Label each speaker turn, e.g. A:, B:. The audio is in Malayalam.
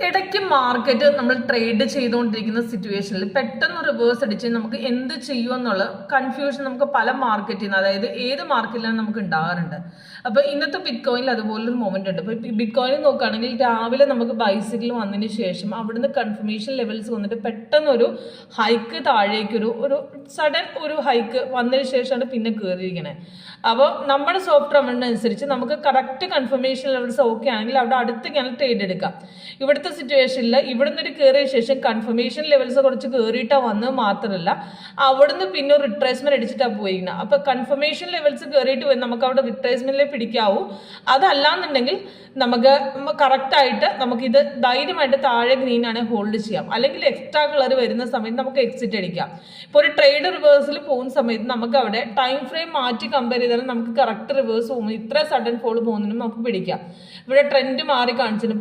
A: ഇടയ്ക്ക് മാർക്കറ്റ് നമ്മൾ ട്രേഡ് ചെയ്തുകൊണ്ടിരിക്കുന്ന സിറ്റുവേഷനിൽ പെട്ടെന്ന് റിവേഴ്സ് അടിച്ച് നമുക്ക് എന്ത് ചെയ്യുമെന്നുള്ള കൺഫ്യൂഷൻ നമുക്ക് പല മാർക്കറ്റിൽ നിന്ന്, അതായത് ഏത് മാർക്കറ്റിലാണ് നമുക്ക് ഉണ്ടാകാറുണ്ട്. അപ്പോൾ ഇന്നത്തെ ബിറ്റ് കോയിനിൽ അതുപോലൊരു മൊമെന്റ് ഉണ്ട്. ഇപ്പോൾ ബിറ്റ് കോയിനിൽ നോക്കുകയാണെങ്കിൽ രാവിലെ നമുക്ക് ബൈസിക്കിൾ വന്നതിന് ശേഷം അവിടുന്ന് കൺഫർമേഷൻ ലെവൽസ് വന്നിട്ട് പെട്ടെന്നൊരു ഹൈക്ക് താഴേക്കൊരു ഒരു സഡൻ ഒരു ഹൈക്ക് വന്നതിന് ശേഷമാണ് പിന്നെ കയറിയിരിക്കണേ. അപ്പോൾ നമ്മുടെ സോഫ്റ്റ് റവറിനനുസരിച്ച് നമുക്ക് കറക്റ്റ് കൺഫർമേഷൻ ലെവൽസ് ഓക്കെ ആണെങ്കിൽ അവിടെ അടുത്ത് ഞാൻ ട്രേഡ് എടുക്കാം. ഇവിടുത്തെ സിറ്റുവേഷനിൽ ഇവിടുന്ന് ഒരു കയറിയ ശേഷം കൺഫർമേഷൻ ലെവൽസ് കുറച്ച് കയറിയിട്ടാ വന്നത് മാത്രമല്ല, അവിടുന്ന് പിന്നെ ഒരു റിട്രേസ്മെന്റ് അടിച്ചിട്ടാണ് പോയിരിക്കുന്നത്. അപ്പൊ കൺഫർമേഷൻ ലെവൽസ് കയറിയിട്ട് പോയി നമുക്ക് അവിടെ റിട്രേസ്മെന്റിലെ പിടിക്കാവൂ. അതല്ലാന്നുണ്ടെങ്കിൽ നമുക്ക് കറക്റ്റായിട്ട് നമുക്കിത് ധൈര്യമായിട്ട് താഴെ ഗ്രീൻ ആണ് ഹോൾഡ് ചെയ്യാം. അല്ലെങ്കിൽ എക്സ്ട്രാ കളർ വരുന്ന സമയത്ത് നമുക്ക് എക്സിറ്റ് അടിക്കാം. ഇപ്പോൾ ഒരു ട്രേഡ് റിവേഴ്സിൽ പോകുന്ന സമയത്ത് നമുക്ക് അവിടെ ടൈം ഫ്രെയിം മാറ്റി കമ്പയർ ചെയ്താൽ നമുക്ക് കറക്റ്റ് റിവേഴ്സ് പോകുമ്പോൾ ഇത്ര സഡൻ ഫോൾ പോകുന്നതിനും നമുക്ക് പിടിക്കാം. ഇവിടെ ട്രെൻഡ് മാറി കാണിച്ചിട്ടുണ്ട്.